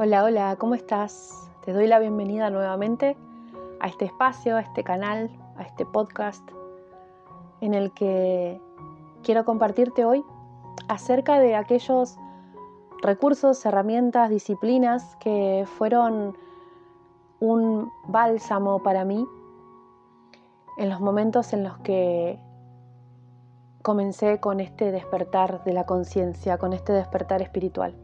Hola, hola, ¿cómo estás? Te doy la bienvenida nuevamente a este espacio, a este canal, a este podcast en el que quiero compartirte hoy acerca de aquellos recursos, herramientas, disciplinas que fueron un bálsamo para mí en los momentos en los que comencé con este despertar de la conciencia, con este despertar espiritual.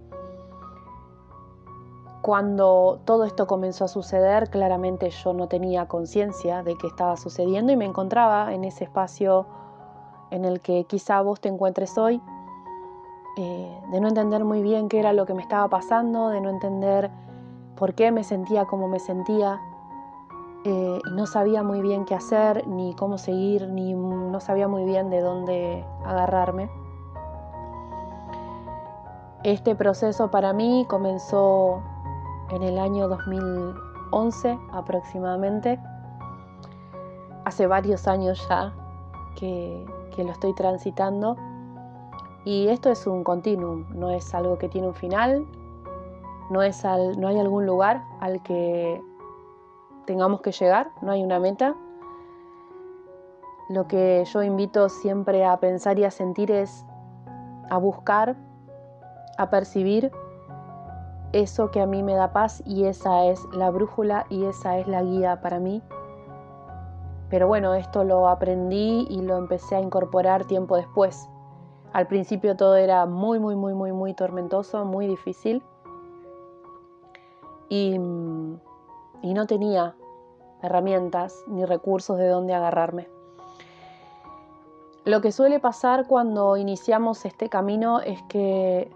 Cuando todo esto comenzó a suceder, claramente yo no tenía conciencia de qué estaba sucediendo y me encontraba en ese espacio en el que quizá vos te encuentres hoy, de no entender muy bien qué era lo que me estaba pasando, de no entender por qué me sentía como me sentía, y no sabía muy bien qué hacer, ni cómo seguir, ni no sabía muy bien de dónde agarrarme. Este proceso para mí comenzó en el año 2011 aproximadamente. Hace varios años ya que lo estoy transitando y esto es un continuum, no es algo que tiene un final, no hay algún lugar al que tengamos que llegar, no hay una meta. Lo que yo invito siempre a pensar y a sentir es a buscar, a percibir eso que a mí me da paz, y esa es la brújula y esa es la guía para mí. Pero bueno, esto lo aprendí y lo empecé a incorporar tiempo después. Al principio todo era muy tormentoso, muy difícil y no tenía herramientas ni recursos de dónde agarrarme. Lo que suele pasar cuando iniciamos este camino es que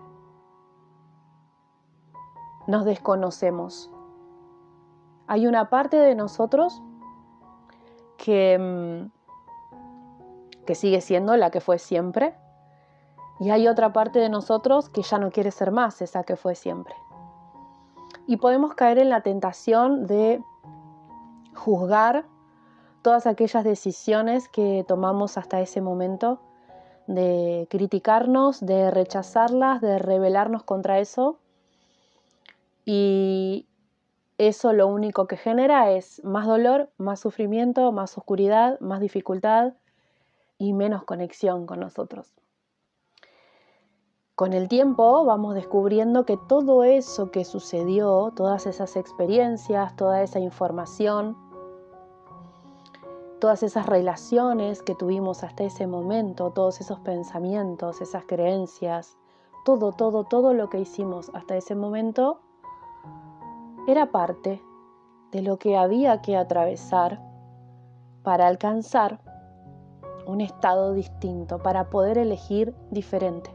nos desconocemos. Hay una parte de nosotros que sigue siendo la que fue siempre, y hay otra parte de nosotros que ya no quiere ser más esa que fue siempre. Y podemos caer en la tentación de juzgar todas aquellas decisiones que tomamos hasta ese momento, de criticarnos, de rechazarlas, de rebelarnos contra eso. Y eso lo único que genera es más dolor, más sufrimiento, más oscuridad, más dificultad y menos conexión con nosotros. Con el tiempo vamos descubriendo que todo eso que sucedió, todas esas experiencias, toda esa información, todas esas relaciones que tuvimos hasta ese momento, todos esos pensamientos, esas creencias, todo lo que hicimos hasta ese momento era parte de lo que había que atravesar para alcanzar un estado distinto, para poder elegir diferente.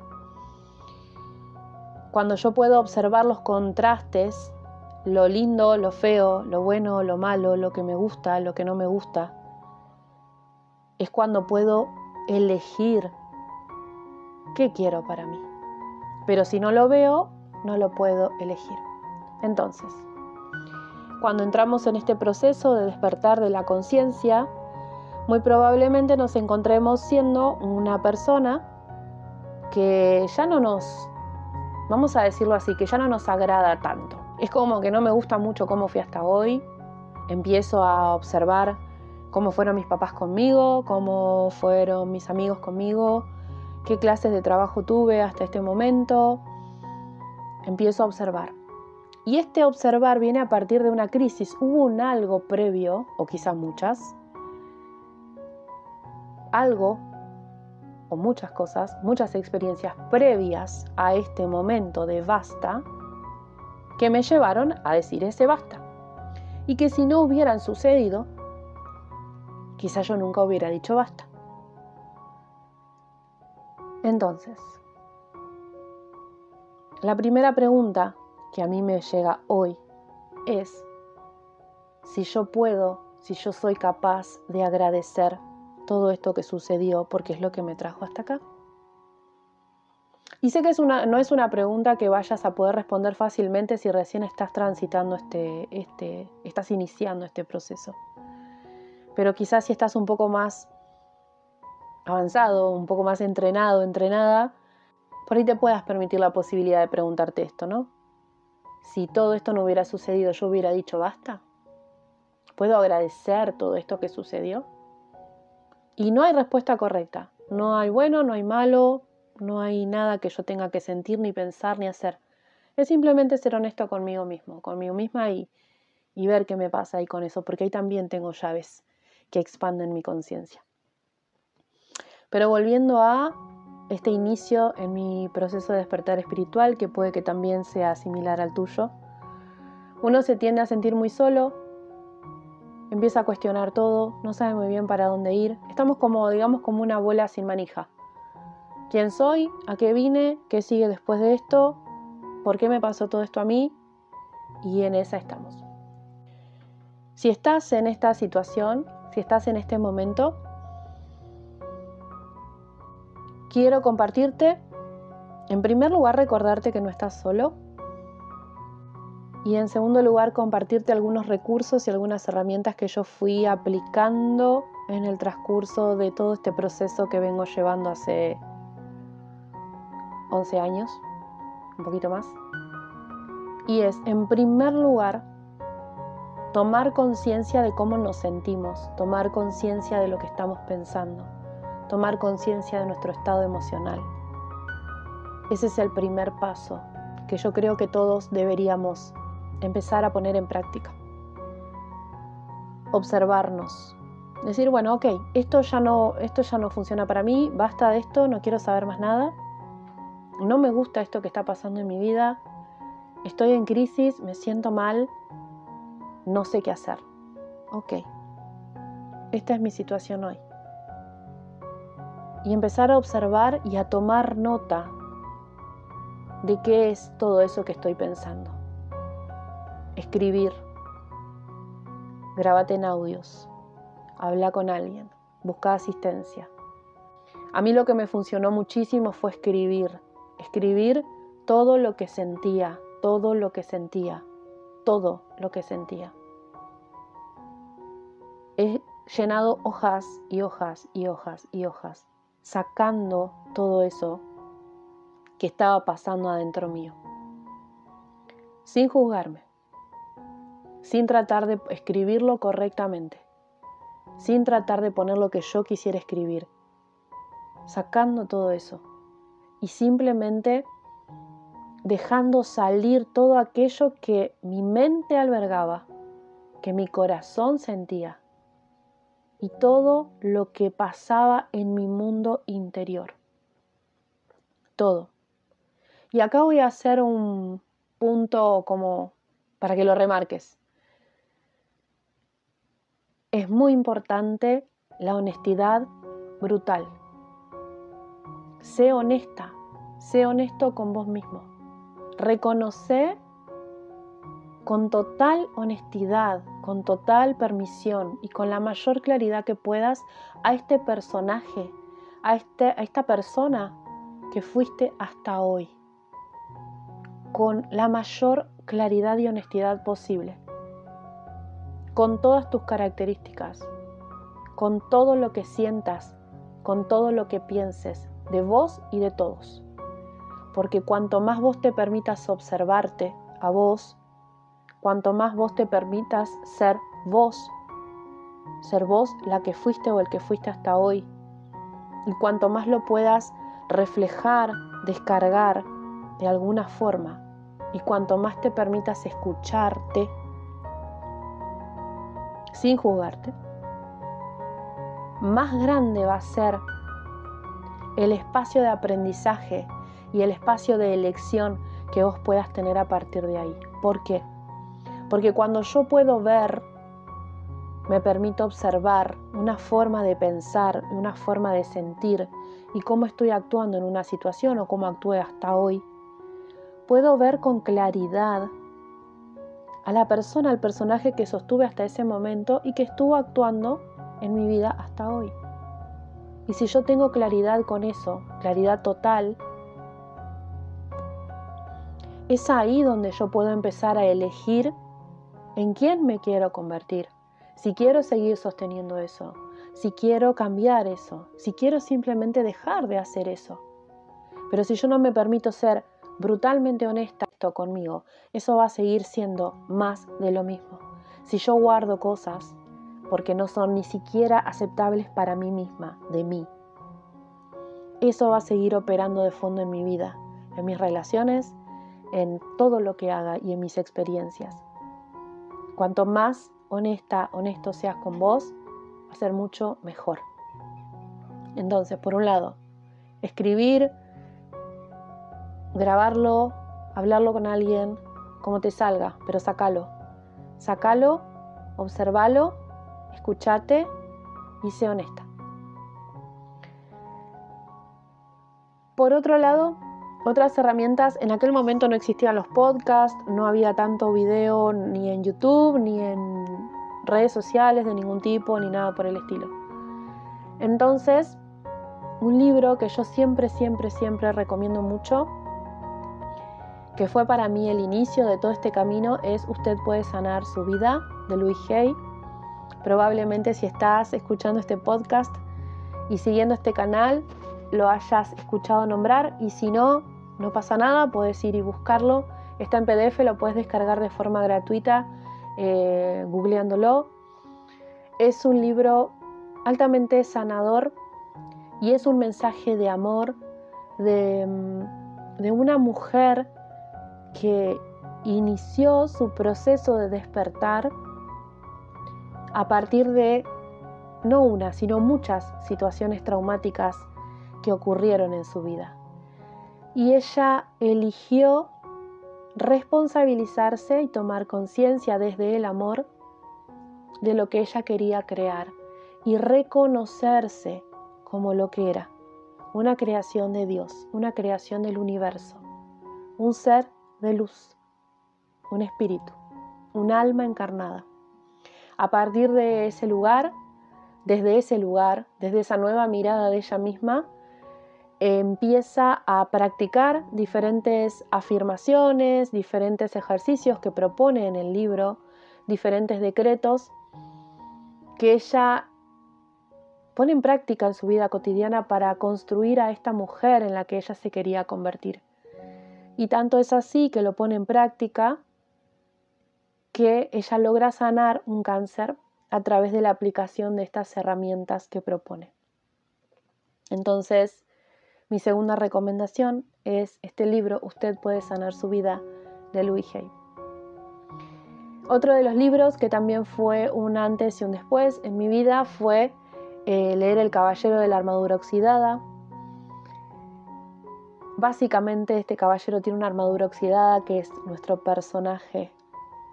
Cuando yo puedo observar los contrastes, lo lindo, lo feo, lo bueno, lo malo, lo que me gusta, lo que no me gusta, es cuando puedo elegir qué quiero para mí. Pero si no lo veo, no lo puedo elegir. Entonces, cuando entramos en este proceso de despertar de la conciencia, muy probablemente nos encontremos siendo una persona que ya no nos, vamos a decirlo así, que ya no nos agrada tanto. Es como que no me gusta mucho cómo fui hasta hoy. Empiezo a observar cómo fueron mis papás conmigo, cómo fueron mis amigos conmigo, qué clases de trabajo tuve hasta este momento. Empiezo a observar. Y este observar viene a partir de una crisis. Hubo un algo previo, o quizás muchas, algo o muchas cosas, muchas experiencias previas a este momento de basta, que me llevaron a decir ese basta. Y que si no hubieran sucedido, quizás yo nunca hubiera dicho basta. Entonces, la primera pregunta que a mí me llega hoy es si yo puedo, si yo soy capaz de agradecer todo esto que sucedió, porque es lo que me trajo hasta acá. Y sé que no es una pregunta que vayas a poder responder fácilmente si recién estás transitando estás iniciando este proceso. Pero quizás si estás un poco más avanzado, un poco más entrenado, entrenada, por ahí te puedas permitir la posibilidad de preguntarte esto, ¿no? si todo esto no hubiera sucedido, yo hubiera dicho basta? ¿Puedo agradecer todo esto que sucedió? Y no hay respuesta correcta. No hay bueno, no hay malo, no hay nada que yo tenga que sentir, ni pensar, ni hacer. Es simplemente ser honesto conmigo mismo, conmigo misma y ver qué me pasa ahí con eso, porque ahí también tengo llaves que expanden mi conciencia. Pero volviendo a este inicio en mi proceso de despertar espiritual, que puede que también sea similar al tuyo, uno se tiende a sentir muy solo, empieza a cuestionar todo, no sabe muy bien para dónde ir. Estamos como, digamos, como una bola sin manija. ¿Quién soy? ¿A qué vine? ¿Qué sigue después de esto? ¿Por qué me pasó todo esto a mí? Y en esa estamos. Si estás en esta situación, si estás en este momento, quiero compartirte, en primer lugar, recordarte que no estás solo. Y en segundo lugar, compartirte algunos recursos y algunas herramientas que yo fui aplicando en el transcurso de todo este proceso que vengo llevando hace 11 años, un poquito más. Y es, en primer lugar, tomar conciencia de cómo nos sentimos, tomar conciencia de lo que estamos pensando, tomar conciencia de nuestro estado emocional. Ese es el primer paso que yo creo que todos deberíamos empezar a poner en práctica. Observarnos. Decir, bueno, ok, esto ya no funciona para mí, basta de esto, no quiero saber más nada. No me gusta esto que está pasando en mi vida. Estoy en crisis, me siento mal, no sé qué hacer. Ok, esta es mi situación hoy. Y empezar a observar y a tomar nota de qué es todo eso que estoy pensando. Escribir. Grábate en audios. Habla con alguien. Busca asistencia. A mí lo que me funcionó muchísimo fue escribir. Escribir todo lo que sentía, todo lo que sentía, todo lo que sentía. He llenado hojas y hojas y hojas y hojas, sacando todo eso que estaba pasando adentro mío. Sin juzgarme, sin tratar de escribirlo correctamente, sin tratar de poner lo que yo quisiera escribir, sacando todo eso y simplemente dejando salir todo aquello que mi mente albergaba, que mi corazón sentía y todo lo que pasaba en mi mundo interior. Todo. Y acá voy a hacer un punto como para que lo remarques. Es muy importante la honestidad brutal. Sé honesta, sé honesto con vos mismo. Reconoce con total honestidad, con total permisión y con la mayor claridad que puedas a este personaje, a esta persona que fuiste hasta hoy, con la mayor claridad y honestidad posible, con todas tus características, con todo lo que sientas, con todo lo que pienses de vos y de todos. Porque cuanto más vos te permitas observarte a vos, cuanto más vos te permitas ser vos la que fuiste o el que fuiste hasta hoy, y cuanto más lo puedas reflejar, descargar de alguna forma, y cuanto más te permitas escucharte sin juzgarte, más grande va a ser el espacio de aprendizaje y el espacio de elección que vos puedas tener a partir de ahí. ¿Por qué? Porque cuando yo puedo ver, me permito observar una forma de pensar, una forma de sentir y cómo estoy actuando en una situación o cómo actué hasta hoy, puedo ver con claridad a la persona, al personaje que sostuve hasta ese momento y que estuvo actuando en mi vida hasta hoy. Y si yo tengo claridad con eso, claridad total, es ahí donde yo puedo empezar a elegir en quién me quiero convertir. Si quiero seguir sosteniendo eso, si quiero cambiar eso, si quiero simplemente dejar de hacer eso. Pero si yo no me permito ser brutalmente honesta conmigo, eso va a seguir siendo más de lo mismo. Si yo guardo cosas porque no son ni siquiera aceptables para mí misma, de mí, eso va a seguir operando de fondo en mi vida, en mis relaciones, en todo lo que haga y en mis experiencias. Cuanto más honesto seas con vos, va a ser mucho mejor. Entonces, por un lado, escribir, grabarlo, hablarlo con alguien, como te salga, pero sácalo. Sácalo, observalo, escuchate y sé honesta. Por otro lado, otras herramientas, en aquel momento no existían los podcasts, no había tanto video ni en YouTube, ni en redes sociales de ningún tipo, ni nada por el estilo. Entonces, un libro que yo siempre recomiendo mucho, que fue para mí el inicio de todo este camino, es Usted puede sanar su vida, de Louise Hay. Probablemente si estás escuchando este podcast y siguiendo este canal, lo hayas escuchado nombrar, y si no, no pasa nada, puedes ir y buscarlo. Está en PDF, lo puedes descargar de forma gratuita, googleándolo. Es un libro altamente sanador y es un mensaje de amor de una mujer que inició su proceso de despertar a partir de no una, sino muchas situaciones traumáticas que ocurrieron en su vida. Y ella eligió responsabilizarse y tomar conciencia desde el amor de lo que ella quería crear y reconocerse como lo que era, una creación de Dios, una creación del universo, un ser de luz, un espíritu, un alma encarnada. A partir de ese lugar, desde esa nueva mirada de ella misma, empieza a practicar diferentes afirmaciones, diferentes ejercicios que propone en el libro, diferentes decretos que ella pone en práctica en su vida cotidiana para construir a esta mujer en la que ella se quería convertir. Y tanto es así que lo pone en práctica que ella logra sanar un cáncer a través de la aplicación de estas herramientas que propone. Entonces, mi segunda recomendación es este libro, Usted puede sanar su vida, de Louise Hay. Otro de los libros que también fue un antes y un después en mi vida fue leer El Caballero de la Armadura Oxidada. Básicamente este caballero tiene una armadura oxidada que es nuestro personaje,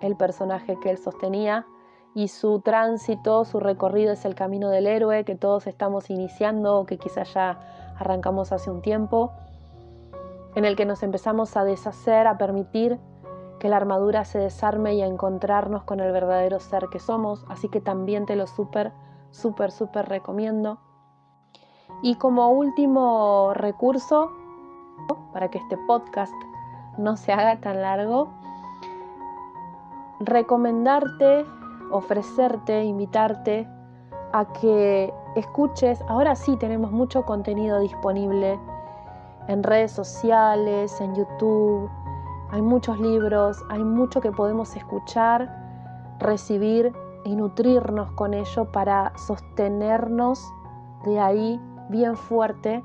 el personaje que él sostenía, y su tránsito, su recorrido es el camino del héroe que todos estamos iniciando o que quizás ya arrancamos hace un tiempo, en el que nos empezamos a deshacer, a permitir que la armadura se desarme y a encontrarnos con el verdadero ser que somos. Así que también te lo súper recomiendo. Y como último recurso, para que este podcast no se haga tan largo, recomendarte, ofrecerte, invitarte a que escuches. Ahora sí tenemos mucho contenido disponible en redes sociales, en YouTube. Hay muchos libros, hay mucho que podemos escuchar, recibir y nutrirnos con ello para sostenernos de ahí bien fuerte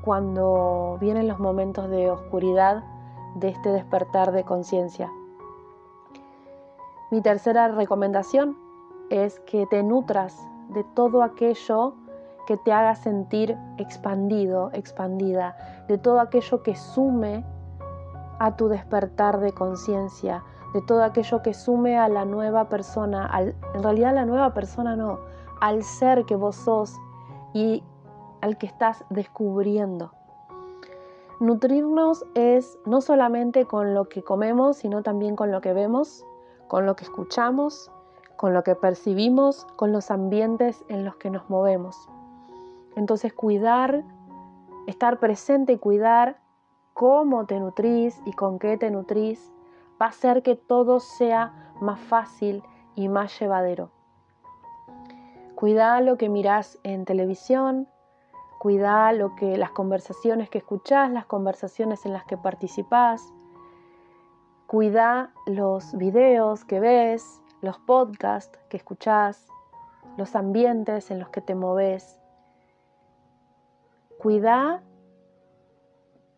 cuando vienen los momentos de oscuridad de este despertar de conciencia. Mi tercera recomendación es que te nutras de todo aquello que te haga sentir expandido, expandida, de todo aquello que sume a tu despertar de conciencia, de todo aquello que sume a la nueva persona, en realidad la nueva persona no, al ser que vos sos y al que estás descubriendo. Nutrirnos es no solamente con lo que comemos, sino también con lo que vemos, con lo que escuchamos, con lo que percibimos, con los ambientes en los que nos movemos. Entonces cuidar, estar presente y cuidar cómo te nutrís y con qué te nutrís va a hacer que todo sea más fácil y más llevadero. Cuidá lo que mirás en televisión, Cuida las conversaciones que escuchás, las conversaciones en las que participás. Cuida los videos que ves, los podcasts que escuchás, los ambientes en los que te moves. Cuida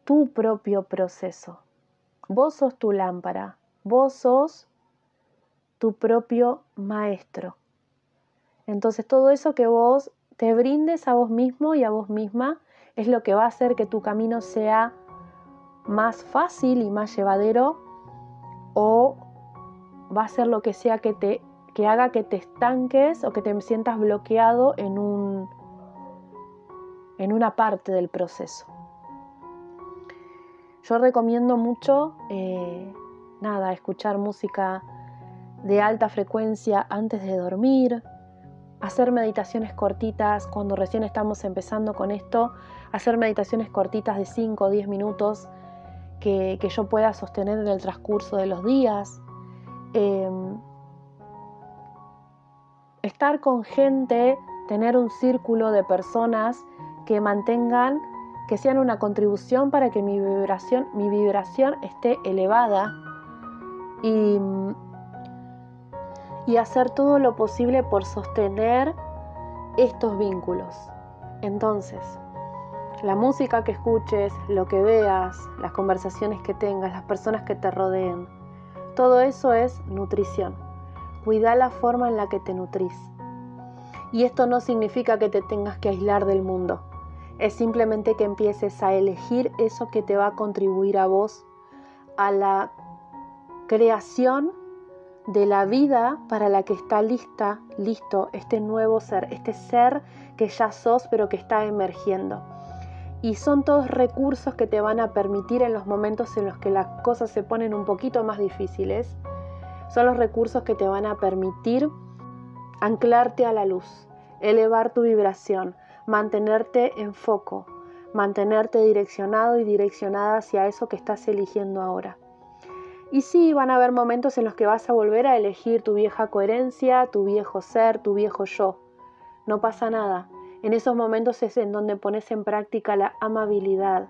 tu propio proceso. Vos sos tu lámpara, vos sos tu propio maestro. Entonces todo eso que vos te brindes a vos mismo y a vos misma es lo que va a hacer que tu camino sea más fácil y más llevadero, o va a ser lo que sea que haga que te estanques o que te sientas bloqueado en una parte del proceso. Yo recomiendo mucho escuchar música de alta frecuencia antes de dormir, hacer meditaciones cortitas cuando recién estamos empezando con esto, hacer meditaciones cortitas de 5 o 10 minutos que yo pueda sostener en el transcurso de los días. Estar con gente, tener un círculo de personas que sean una contribución para que mi vibración esté elevada, y hacer todo lo posible por sostener estos vínculos. Entonces, la música que escuches, lo que veas, las conversaciones que tengas, las personas que te rodeen, todo eso es nutrición. Cuida la forma en la que te nutrís. Y esto no significa que te tengas que aislar del mundo. Es simplemente que empieces a elegir eso que te va a contribuir a vos, a la creación de la vida para la que está listo este nuevo ser, este ser que ya sos pero que está emergiendo. Y son todos recursos que te van a permitir en los momentos en los que las cosas se ponen un poquito más difíciles. Son los recursos que te van a permitir anclarte a la luz, elevar tu vibración, mantenerte en foco, mantenerte direccionado y direccionada hacia eso que estás eligiendo ahora. Y sí, van a haber momentos en los que vas a volver a elegir tu vieja coherencia, tu viejo ser, tu viejo yo. No pasa nada. En esos momentos es en donde pones en práctica la amabilidad,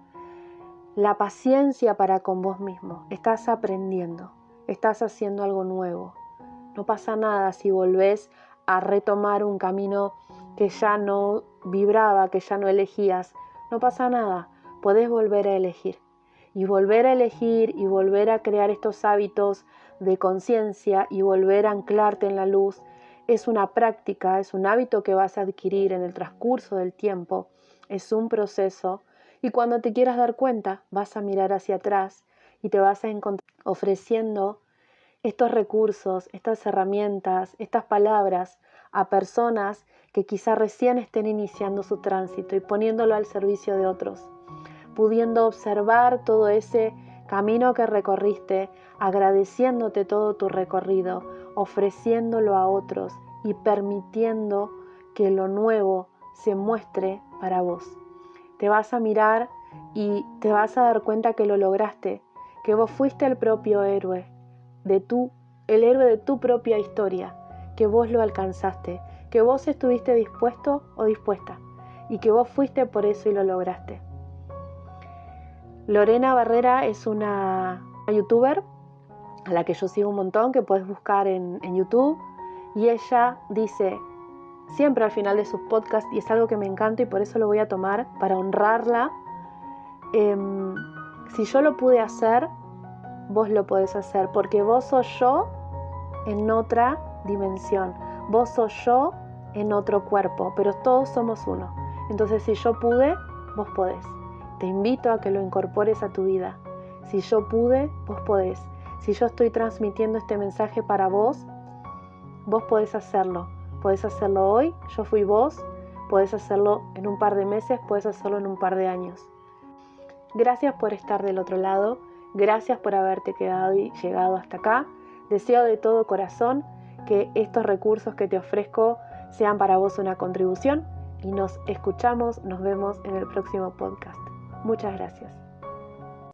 la paciencia para con vos mismo. Estás aprendiendo, estás haciendo algo nuevo. No pasa nada si volvés a retomar un camino que ya no vibraba, que ya no elegías. No pasa nada, podés volver a elegir. Y volver a elegir y volver a crear estos hábitos de conciencia y volver a anclarte en la luz es una práctica, es un hábito que vas a adquirir en el transcurso del tiempo, es un proceso, y cuando te quieras dar cuenta vas a mirar hacia atrás y te vas a encontrar ofreciendo estos recursos, estas herramientas, estas palabras a personas que quizá recién estén iniciando su tránsito y poniéndolo al servicio de otros, pudiendo observar todo ese camino que recorriste, agradeciéndote todo tu recorrido, ofreciéndolo a otros y permitiendo que lo nuevo se muestre para vos. Te vas a mirar y te vas a dar cuenta que lo lograste, que vos fuiste el propio héroe, el héroe de tu propia historia, que vos lo alcanzaste, que vos estuviste dispuesto o dispuesta y que vos fuiste por eso y lo lograste. Lorena Barrera es una youtuber a la que yo sigo un montón, que puedes buscar en YouTube, y ella dice siempre al final de sus podcasts, y es algo que me encanta y por eso lo voy a tomar para honrarla: si yo lo pude hacer, vos lo podés hacer, porque vos sos yo en otra dimensión, vos sos yo en otro cuerpo, pero todos somos uno. Entonces, si yo pude, vos podés. Te invito a que lo incorpores a tu vida. Si yo pude, vos podés. Si yo estoy transmitiendo este mensaje para vos, vos podés hacerlo. Podés hacerlo hoy, yo fui vos, podés hacerlo en un par de meses, podés hacerlo en un par de años. Gracias por estar del otro lado, gracias por haberte quedado y llegado hasta acá. Deseo de todo corazón que estos recursos que te ofrezco sean para vos una contribución, y nos escuchamos, nos vemos en el próximo podcast. Muchas gracias.